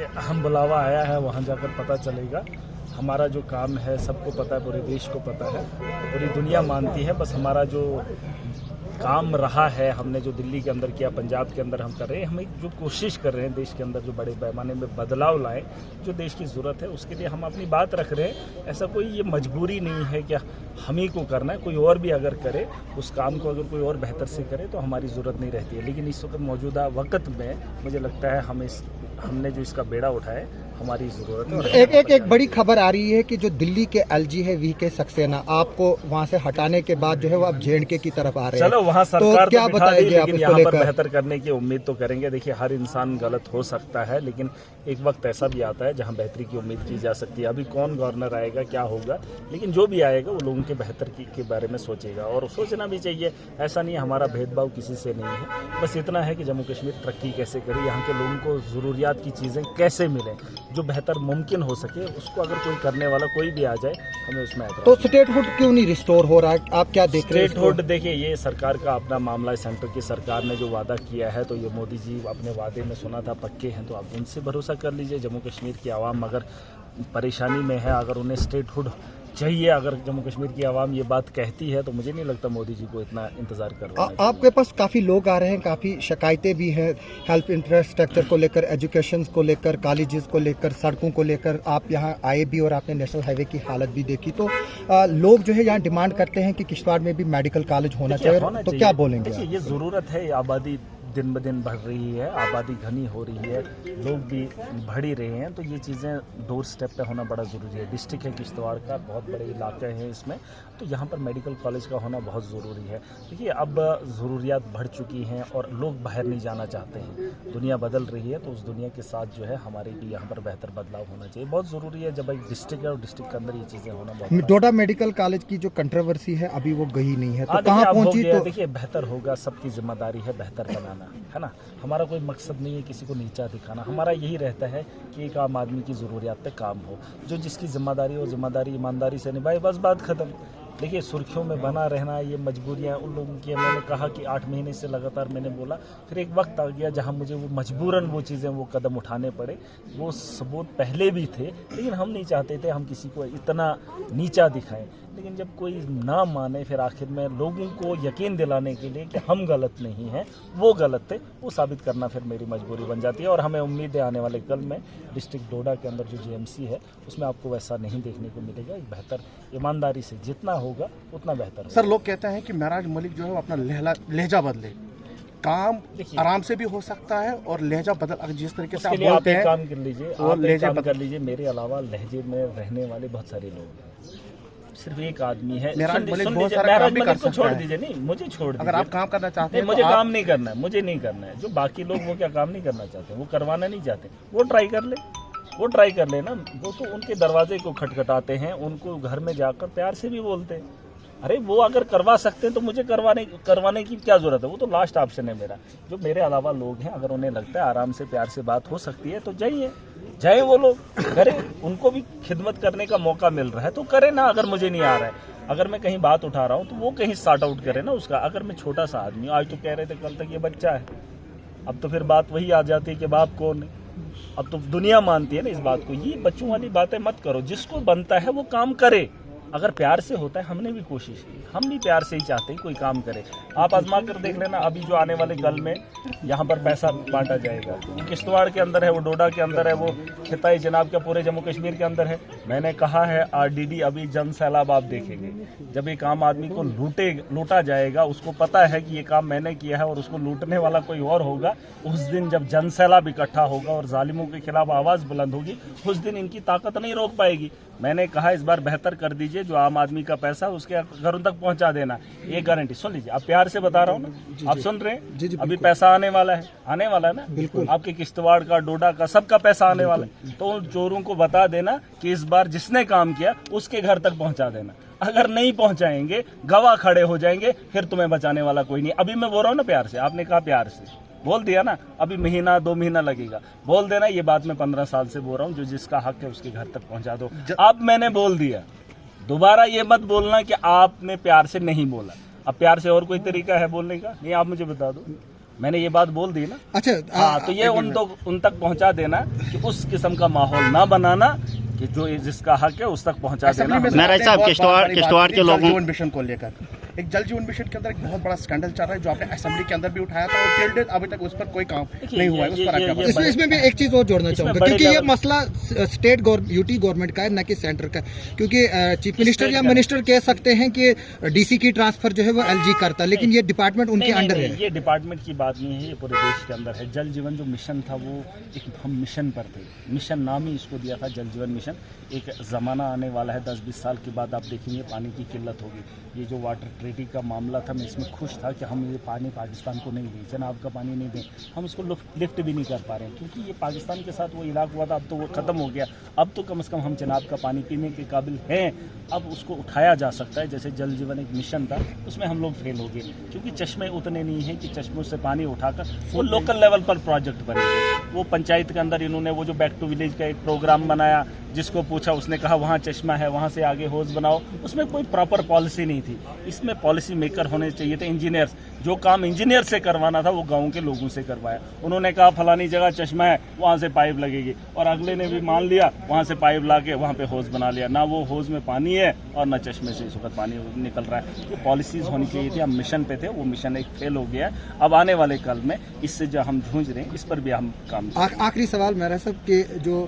अहम बुलावा आया है, वहाँ जाकर पता चलेगा। हमारा जो काम है सबको पता है, पूरे देश को पता है, पूरी दुनिया मानती है। बस हमारा जो काम रहा है, हमने जो दिल्ली के अंदर किया, पंजाब के अंदर हम कर रहे हैं, हम जो कोशिश कर रहे हैं देश के अंदर जो बड़े पैमाने में बदलाव लाएं, जो देश की ज़रूरत है उसके लिए हम अपनी बात रख रहे हैं। ऐसा कोई ये मजबूरी नहीं है कि हम ही को करना है, कोई और भी अगर करे उस काम को, अगर कोई और बेहतर से करे तो हमारी ज़रूरत नहीं रहती है। लेकिन इस वक्त मौजूदा वक्त में मुझे लगता है हमने जो इसका बेड़ा उठाया है, हमारी ज़रूरत है। एक बड़ी खबर आ रही है कि जो दिल्ली के एलजी है वीके सक्सेना, आपको वहां से हटाने के बाद जो है वो अब जेएंडके की तरफ आ रहे हैं। चलो वहाँ सरकार तो क्या बताएंगे आप लेकिन यहाँ पर बेहतर करने की उम्मीद तो करेंगे। देखिए, हर इंसान गलत हो सकता है, लेकिन एक वक्त ऐसा भी आता है जहाँ बेहतरी की उम्मीद की जा सकती है। अभी कौन गवर्नर आएगा, क्या होगा, लेकिन जो भी आएगा वो लोगों के बेहतर के बारे में सोचेगा, और सोचना भी चाहिए। ऐसा नहीं है हमारा भेदभाव किसी से नहीं है, बस इतना है कि जम्मू कश्मीर तरक्की कैसे करे, यहाँ के लोगों को ज़रूरियात की चीज़ें कैसे मिलें, जो बेहतर मुमकिन हो सके, उसको अगर कोई करने वाला कोई भी आ जाए, हमें उसमें तो स्टेटहुड क्यों नहीं रिस्टोर हो रहा है? आप क्या देख रहे हैं? स्टेटहुड देखिए, ये सरकार का अपना मामला है। सेंटर की सरकार ने जो वादा किया है, तो ये मोदी जी अपने वादे में सुना था पक्के हैं, तो आप उनसे भरोसा कर लीजिए। जम्मू कश्मीर की आवाम अगर परेशानी में है, अगर उन्हें स्टेटहुड चाहिए, अगर जम्मू कश्मीर की आवाम ये बात कहती है, तो मुझे नहीं लगता मोदी जी को इतना इंतजार कर रहा है। आपके पास काफ़ी लोग आ रहे हैं, काफ़ी शिकायतें भी हैं हेल्थ इंफ्रास्ट्रक्चर को लेकर, एजुकेशन को लेकर, कॉलेजेस को लेकर, सड़कों को लेकर। आप यहाँ आए भी और आपने नेशनल हाईवे की हालत भी देखी, तो लोग जो है यहाँ डिमांड करते हैं कि किश्तवाड़ में भी मेडिकल कॉलेज होना चाहिए, तो क्या बोलेंगे? देखिए, ये ज़रूरत है। आबादी दिन ब दिन बढ़ रही है, आबादी घनी हो रही है, लोग भी बढ़ ही रहे हैं, तो ये चीज़ें डोर स्टेप पे होना बड़ा ज़रूरी है। डिस्ट्रिक्ट है किश्तवाड़ का, बहुत बड़े इलाके हैं इसमें, तो यहाँ पर मेडिकल कॉलेज का होना बहुत ज़रूरी है। देखिए, अब ज़रूरियात बढ़ चुकी हैं और लोग बाहर नहीं जाना चाहते हैं। दुनिया बदल रही है, तो उस दुनिया के साथ जो है हमारे भी यहाँ पर बेहतर बदलाव होना चाहिए। बहुत ज़रूरी है, जब एक डिस्ट्रिक्ट है और डिस्ट्रिक्ट के अंदर ये चीज़ें होना बहुत। डोडा मेडिकल कॉलेज की जो कंट्रोवर्सी है अभी वो गई नहीं है, तो कहाँ पहुँची? तो देखिए, बेहतर होगा, सबकी जिम्मेदारी है बेहतर बनाना, है ना। हमारा कोई मकसद नहीं है किसी को नीचा दिखाना, हमारा यही रहता है कि एक आम आदमी की ज़रूरियात पे काम हो, जो जिसकी जिम्मेदारी हो जिम्मेदारी ईमानदारी से निभाए, बस बात ख़त्म। देखिए, सुर्खियों में बना रहना, ये मजबूरियाँ उन लोगों की। मैंने कहा कि 8 महीने से लगातार मैंने बोला, फिर एक वक्त आ गया जहाँ मुझे वो मजबूरन वो चीज़ें, वो कदम उठाने पड़े। वो सबूत पहले भी थे, लेकिन हम नहीं चाहते थे हम किसी को इतना नीचा दिखाएं। लेकिन जब कोई ना माने, फिर आखिर में लोगों को यकीन दिलाने के लिए कि हम गलत नहीं हैं, वो गलत थे, वो साबित करना फिर मेरी मजबूरी बन जाती है। और हमें उम्मीद है आने वाले कल में डिस्ट्रिक्ट डोडा के अंदर जो जीएमसी है, उसमें आपको वैसा नहीं देखने को मिलेगा। एक बेहतर ईमानदारी से जितना होगा उतना बेहतर होगा। सर, लोग कहते हैं कि महराज मलिक जो है वो अपना लहजा बदले, काम आराम से भी हो सकता है और लहजा बदल, जिस तरीके से आप बोलते हैं, काम कर लीजिए, आप लहजा कर लीजिए। मेरे अलावा लहजे में रहने वाले बहुत सारे लोग हैं, सिर्फ एक आदमी है। महराज मलिक बहुत सारा काम भी कर सकता है। छोड़ दीजिए, नहीं मुझे छोड़ दीजिए। अगर आप काम करना चाहते हैं, मुझे काम नहीं करना है, मुझे नहीं करना है। जो बाकी लोग वो क्या काम नहीं करना चाहते, वो करवाना नहीं चाहते, वो ट्राई कर ले, वो ट्राई कर लेना। वो तो उनके दरवाजे को खटखटाते हैं, उनको घर में जाकर प्यार से भी बोलते हैं। अरे वो अगर करवा सकते हैं तो मुझे करवाने की क्या जरूरत है? वो तो लास्ट ऑप्शन है मेरा। जो मेरे अलावा लोग हैं, अगर उन्हें लगता है आराम से प्यार से बात हो सकती है तो जाइए वो लोग करें, उनको भी खिदमत करने का मौका मिल रहा है तो करें ना। अगर मुझे नहीं आ रहा है, अगर मैं कहीं बात उठा रहा हूँ तो वो कहीं सॉर्ट आउट करे ना उसका। अगर मैं छोटा सा आदमी हूँ, आज तो कह रहे थे कल तक ये बच्चा है, अब तो फिर बात वही आ जाती है कि बाप कौन है। अब तो दुनिया मानती है ना इस बात को। ये बच्चों वाली बातें मत करो, जिसको बनता है वो काम करे। अगर प्यार से होता है, हमने भी कोशिश की, हम भी प्यार से ही चाहते हैं कोई काम करे। आप आजमा कर देख लेना, अभी जो आने वाले कल में यहाँ पर पैसा बांटा जाएगा, किश्तवाड़ के अंदर है, वो डोडा के अंदर है, वो खिताई जनाब का पूरे जम्मू कश्मीर के अंदर है। मैंने कहा है आरडीडी अभी जन सैलाब आप देखेंगे। जब एक आम आदमी को लूटा जाएगा, उसको पता है कि ये काम मैंने किया है और उसको लूटने वाला कोई और होगा, उस दिन जब जन सैलाब इकट्ठा होगा और जालिमों के खिलाफ आवाज़ बुलंद होगी, उस दिन इनकी ताकत नहीं रोक पाएगी। मैंने कहा इस बार बेहतर कर दीजिए, जो आम आदमी का पैसा उसके घरों तक पहुंचा देना, ये गारंटी। सुन लीजिए, आप प्यार से बता रहा हूँ ना, आप सुन रहे हैं, अभी पैसा आने वाला है ना, बिल्कुल आपके किश्तवाड़ का, डोडा का, सबका पैसा आने वाला है। तो उन चोरों को बता देना कि इस बार जिसने काम किया उसके घर तक पहुंचा देना। अगर नहीं पहुंचाएंगे, गवाह खड़े हो जाएंगे, फिर तुम्हें बचाने वाला कोई नहीं। अभी मैं बोल रहा हूँ ना प्यार से, आपने कहा प्यार से बोल दिया ना, अभी महीना 2 महीना लगेगा, बोल देना ये बात मैं 15 साल से बोल रहा हूँ, जो जिसका हक है उसके घर तक पहुंचा दो। अब मैंने बोल दिया, दोबारा ये मत बोलना कि आपने प्यार से नहीं बोला। अब प्यार से और कोई तरीका है बोलने का? नहीं, आप मुझे बता दो। मैंने ये बात बोल दी ना। अच्छा, हाँ, तो ये उन तक पहुंचा देना कि उस किस्म का माहौल ना बनाना कि जो जिसका हक है उस तक पहुंचा देना। नाराज साहब, किश्तवाड़ के लोगों जीवन मिशन को लेकर एक जल जीवन मिशन के अंदर एक बहुत बड़ा स्कैंडल चल रहा है जो आपने असेंबली के अंदर भी उठाया था और टिल डेट अभी तक उस पर कोई काम नहीं हुआ है। उस पर क्या बताएं? इसमें भी एक चीज और जोड़ना चाहूंगा, क्योंकि ये मसला स्टेट यूटी गवर्नमेंट का है, न कि सेंटर का। क्योंकि चीफ मिनिस्टर या मिनिस्टर कह सकते हैं कि डीसी की ट्रांसफर जो है वो एलजी करता है, लेकिन ये डिपार्टमेंट उनके अंडर है। ये डिपार्टमेंट की बात नहीं है, ये पूरे देश के अंदर है। जल जीवन जो मिशन था वो एक हम मिशन पर थे, मिशन नाम ही इसको दिया था जल जीवन मिशन। एक ज़माना आने वाला है 10-20 साल के बाद, आप देखेंगे पानी की किल्लत होगी। ये जो वाटर ट्रीटी का मामला था, मैं इसमें खुश था कि हम ये पानी पाकिस्तान को नहीं दें, चनाब का पानी नहीं दें, हम इसको लिफ्ट भी नहीं कर पा रहे हैं क्योंकि ये पाकिस्तान के साथ वो इलाका हुआ था। अब तो वो ख़त्म हो गया, अब तो कम से कम हम चनाब का पानी पीने के काबिल हैं, अब उसको उठाया जा सकता है। जैसे जल जीवन एक मिशन था, उसमें हम लोग फेल हो गए क्योंकि चश्मे उतने नहीं हैं कि चश्मों से पानी उठाकर वो लोकल लेवल पर प्रोजेक्ट बनेंगे। वो पंचायत के अंदर इन्होंने वो जो बैक टू विलेज का एक प्रोग्राम बनाया, जिसको पूछा उसने कहा वहाँ चश्मा है, वहाँ से आगे होज बनाओ, उसमें कोई प्रॉपर पॉलिसी नहीं थी। इसमें पॉलिसी मेकर होने चाहिए थे, इंजीनियर्स। जो काम इंजीनियर से करवाना था वो गांव के लोगों से करवाया। उन्होंने कहा फलानी जगह चश्मा है, वहाँ से पाइप लगेगी, और अगले ने भी मान लिया, वहाँ से पाइप ला के वहाँ पे होज बना लिया। ना वो होज में पानी है और ना चश्मे से इस वक्त पानी निकल रहा है। ये पॉलिसीज होनी चाहिए थी। हम मिशन पे थे, वो मिशन एक फेल हो गया। अब आने वाले कल में इससे जो हम जूझ रहे हैं, इस पर भी हम काम। आखिरी सवाल मेरा सब के जो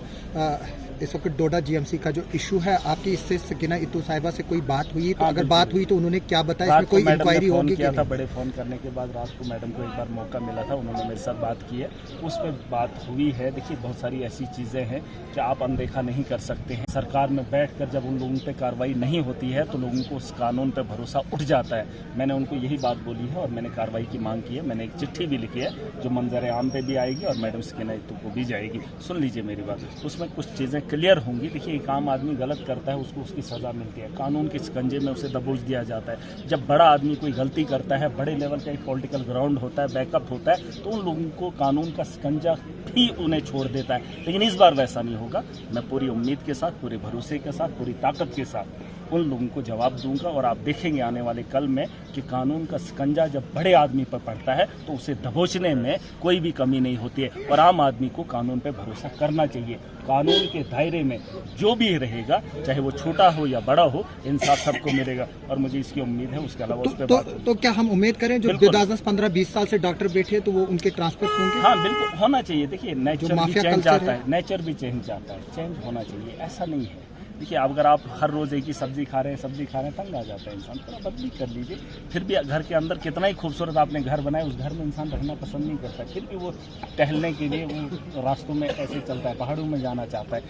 इस वक्त डोडा जीएमसी का जो इशू है, आपकी इससे सकीना इत्तू साहिबा से कोई बात हुई? तो अगर बात हुई तो उन्होंने क्या बताया, इसमें कोई इंक्वायरी होगी? किया था, बड़े फोन करने के बाद रात को मैडम को एक बार मौका मिला था, उन्होंने मेरे साथ बात की है, उस पर बात हुई है। देखिए, बहुत सारी ऐसी चीज़ें हैं कि आप अनदेखा नहीं कर सकते हैं। सरकार में बैठकर जब उन लोगों पर कार्रवाई नहीं होती है तो लोगों को उस कानून पर भरोसा उठ जाता है। मैंने उनको यही बात बोली है और मैंने कार्रवाई की मांग की है। मैंने एक चिट्ठी भी लिखी है जो मंजर आम पे भी आएगी और मैडम सकीना इत्तू को भी जाएगी। सुन लीजिए मेरी बात, उसमें कुछ चीज़ें क्लियर होंगी। देखिए, एक आम आदमी गलत करता है, उसको उसकी सज़ा मिलती है, कानून के शिकंजे में उसे दबोच दिया जाता है। जब बड़ा आदमी कोई गलती करता है, बड़े लेवल का एक पॉलिटिकल ग्राउंड होता है, बैकअप होता है, तो उन लोगों को कानून का शिकंजा भी उन्हें छोड़ देता है। लेकिन इस बार वैसा नहीं होगा। मैं पूरी उम्मीद के साथ, पूरे भरोसे के साथ, पूरी ताकत के साथ उन लोगों को जवाब दूंगा और आप देखेंगे आने वाले कल में कि कानून का शिकंजा जब बड़े आदमी पर पड़ता है तो उसे दबोचने में कोई भी कमी नहीं होती है। और आम आदमी को कानून पर भरोसा करना चाहिए। कानून के दायरे में जो भी रहेगा, चाहे वो छोटा हो या बड़ा हो, इंसाफ सबको मिलेगा और मुझे इसकी उम्मीद है। उसके अलावा उस पर तो क्या हम उम्मीद करें जो 15-20 साल से डॉक्टर बैठे तो वो उनके ट्रांसफर होंगे? हाँ, बिल्कुल होना चाहिए। देखिए, नेचर भी चेंज आता है, नेचर भी चेंज आता है, चेंज होना चाहिए, ऐसा नहीं है। देखिए, अगर आप हर रोज़ एक ही सब्जी खा रहे हैं, तंग आ जाता है इंसान। थोड़ा बदली कर लीजिए। फिर भी घर के अंदर कितना ही खूबसूरत आपने घर बनाया, उस घर में इंसान रहना पसंद नहीं करता, फिर भी वो टहलने के लिए वो रास्तों में ऐसे चलता है, पहाड़ों में जाना चाहता है।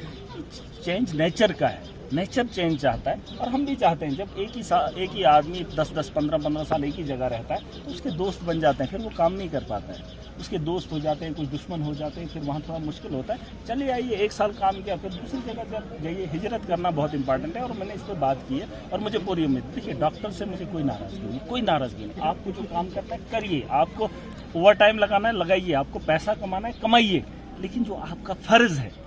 चेंज नेचर का है, नेचर चेंज चाहता है और हम भी चाहते हैं। जब एक ही आदमी 10-10, 15-15 साल एक ही जगह रहता है तो उसके दोस्त बन जाते हैं, फिर वो काम नहीं कर पाता है, उसके दोस्त हो जाते हैं, कुछ दुश्मन हो जाते हैं, फिर वहाँ थोड़ा मुश्किल होता है। चलिए आइए, 1 साल काम किया, फिर दूसरी जगह जाइए। हिजरत करना बहुत इंपॉर्टेंट है और मैंने इस पर बात की है और मुझे पूरी उम्मीद। देखिए, डॉक्टर से मुझे कोई नाराज़गी नहीं, कोई नाराज़गी नहीं। आपको जो काम करना है करिए, आपको ओवर टाइम लगाना है लगाइए, आपको पैसा कमाना है कमाइए, लेकिन जो आपका फ़र्ज़ है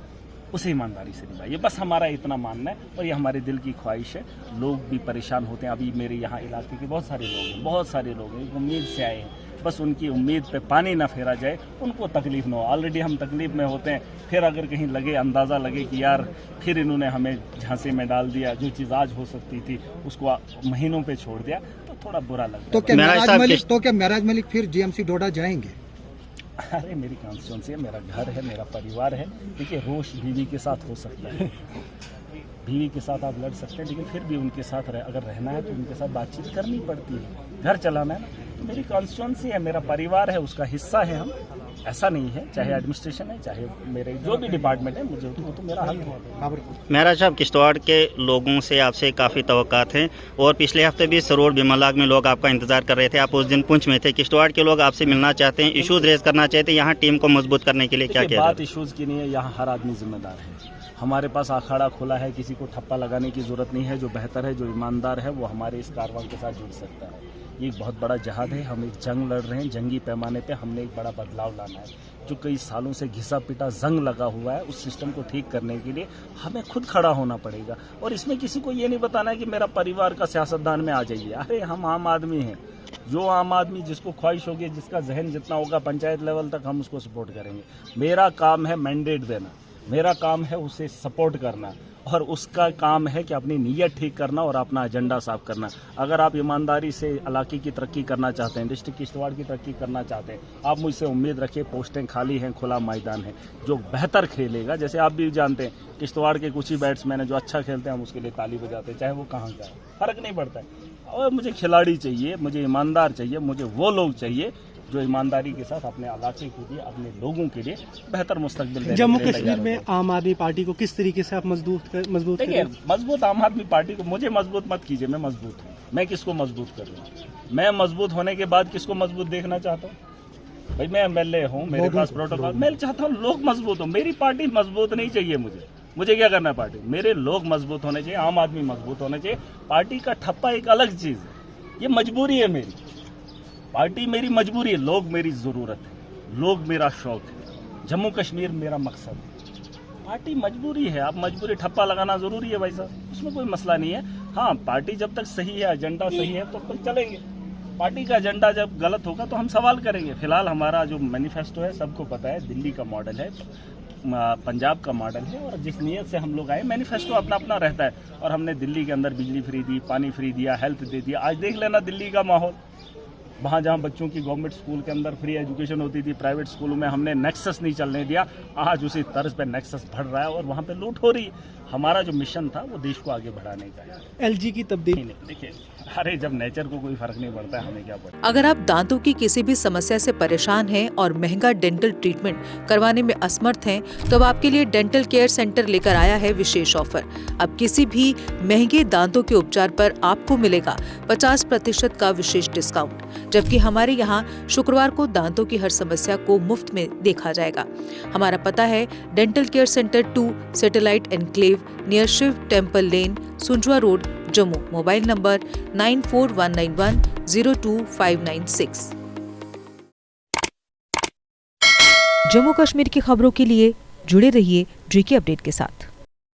उसे ईमानदारी से निभाइए। बस हमारा इतना मानना है और ये हमारे दिल की ख्वाहिश है। लोग भी परेशान होते हैं। अभी मेरे यहाँ इलाके के बहुत सारे लोग हैं, उम्मीद से आए हैं, बस उनकी उम्मीद पे पानी ना फेरा जाए, उनको तकलीफ ना हो। ऑलरेडी हम तकलीफ में होते हैं, फिर अगर कहीं लगे, अंदाज़ा लगे कि यार फिर इन्होंने हमें झांसे में डाल दिया, जो चीज़ आज हो सकती थी उसको महीनों पे छोड़ दिया, तो थोड़ा बुरा लगता है। तो क्या महराज मलिक फिर जीएमसी डोडा जाएंगे? अरे, मेरी कॉन्स्टिट्यूंसी है, मेरा घर है, मेरा परिवार है। देखिए, रोष बीवी के साथ हो सकता है, बीवी के साथ आप लड़ सकते हैं, लेकिन फिर भी उनके साथ अगर रहना है तो उनके साथ बातचीत करनी पड़ती है। घर चलाना है ना, तो मेरी कॉन्स्टिट्यूंसी है, मेरा परिवार है, उसका हिस्सा है हम। ऐसा नहीं है, चाहे एडमिनिस्ट्रेशन है, चाहे मेरे जो भी डिपार्टमेंट है, मुझे वो तो मेरा हक है। महराज साहब, किश्तवाड़ के लोगों से आपसे काफ़ी तवक्कात हैं और पिछले हफ्ते भी सरोड़ बिमलाग में लोग आपका इंतजार कर रहे थे। आप उस दिन पुंछ में थे। किश्तवाड़ के लोग आपसे मिलना चाहते हैं, इश्यूज रेज करना चाहते हैं। यहाँ टीम को मजबूत करने के लिए क्या किया? बात इश्यूज़ की नहीं है, यहाँ हर आदमी जिम्मेदार है। हमारे पास अखाड़ा खुला है, किसी को ठप्पा लगाने की ज़रूरत नहीं है। जो बेहतर है, जो ईमानदार है, वो हमारे इस कारवां के साथ जुड़ सकता है। ये एक बहुत बड़ा जहाद है, हम एक जंग लड़ रहे हैं। जंगी पैमाने पे हमने एक बड़ा बदलाव लाना है। जो कई सालों से घिसा पिटा जंग लगा हुआ है, उस सिस्टम को ठीक करने के लिए हमें खुद खड़ा होना पड़ेगा। और इसमें किसी को ये नहीं बताना है कि मेरा परिवार का सियासतदान में आ जाइए। अरे, हम आम आदमी हैं, जो आम आदमी जिसको ख्वाहिश होगी, जिसका जहन जितना होगा पंचायत लेवल तक, हम उसको सपोर्ट करेंगे। मेरा काम है मैंडेट देना, मेरा काम है उसे सपोर्ट करना, और उसका काम है कि अपनी नीयत ठीक करना और अपना एजेंडा साफ करना। अगर आप ईमानदारी से इलाके की तरक्की करना चाहते हैं, डिस्ट्रिक्ट किश्तवाड़ की तरक्की करना चाहते हैं, आप मुझसे उम्मीद रखिए। पोस्टें खाली हैं, खुला मैदान है, जो बेहतर खेलेगा, जैसे आप भी जानते हैं किश्तवाड़ के कुछ ही बैट्समैन हैं जो अच्छा खेलते हैं, हम उसके लिए ताली बजाते हैं, चाहे वो कहाँ का है, फर्क नहीं पड़ता है। और मुझे खिलाड़ी चाहिए, मुझे ईमानदार चाहिए, मुझे वो लोग चाहिए जो ईमानदारी के साथ अपने इलाके के लिए, अपने लोगों के लिए बेहतर मुस्तकबिल देने जम्मू के लिए कश्मीर तैयार में आम आदमी पार्टी को किस तरीके से आप मजबूत देखिए, करें? मजबूत आम आदमी पार्टी को मुझे मजबूत मत कीजिए, मैं मजबूत हूँ। मैं किसको मजबूत कर रहा हूँ? मैं मजबूत होने के बाद किसको मजबूत देखना चाहता हूँ? भाई मैं MLA हूँ, मेरे पास प्रोटोकॉल, मैं चाहता हूँ लोग मजबूत हो। मेरी पार्टी मजबूत नहीं चाहिए मुझे क्या करना है पार्टी? मेरे लोग मजबूत होने चाहिए, आम आदमी मजबूत होने चाहिए। पार्टी का ठप्पा एक अलग चीज है, ये मजबूरी है मेरी। पार्टी मेरी मजबूरी है, लोग मेरी जरूरत है, लोग मेरा शौक है, जम्मू कश्मीर मेरा मकसद है। पार्टी मजबूरी है, आप मजबूरी ठप्पा लगाना जरूरी है भाई साहब, उसमें कोई मसला नहीं है। हाँ, पार्टी जब तक सही है, एजेंडा सही है, तो तक चलेंगे। पार्टी का एजेंडा जब गलत होगा तो हम सवाल करेंगे। फिलहाल हमारा जो मैनिफेस्टो है सबको पता है, दिल्ली का मॉडल है, पंजाब का मॉडल है, और जिस नीयत से हम लोग आए, मैनिफेस्टो अपना अपना रहता है। और हमने दिल्ली के अंदर बिजली फ्री दी, पानी फ्री दिया, हेल्थ दे दिया। आज देख लेना दिल्ली का माहौल, वहाँ जहाँ बच्चों की गवर्नमेंट स्कूल के अंदर फ्री एजुकेशन होती थी, प्राइवेट स्कूलों में हमने नेक्सस नहीं चलने दिया। आज उसी तर्ज पे नेक्सस बढ़ रहा है और वहाँ पे लूट हो रही है। हमारा जो मिशन था वो देश को आगे बढ़ाने का है। LG की तब्दीली नहीं, देखिए, अरे जब नेचर को कोई फर्क नहीं पड़ता है, हमें क्या पड़ता है। अगर आप दांतों की किसी भी समस्या से परेशान हैं और महंगा डेंटल ट्रीटमेंट करवाने में असमर्थ हैं, तो अब आपके लिए डेंटल केयर सेंटर लेकर आया है विशेष ऑफर। अब किसी भी महंगे दांतों के उपचार पर आपको मिलेगा 50% का विशेष डिस्काउंट, जबकि हमारे यहाँ शुक्रवार को दांतों की हर समस्या को मुफ्त में देखा जाएगा। हमारा पता है dental care centre 2, satellite enclave, near Shiv temple lane, Sunjwan road, Jammu. Mobile number 9419102596। Jammu Kashmir की खबरों के लिए जुड़े रहिए GK अपडेट के साथ।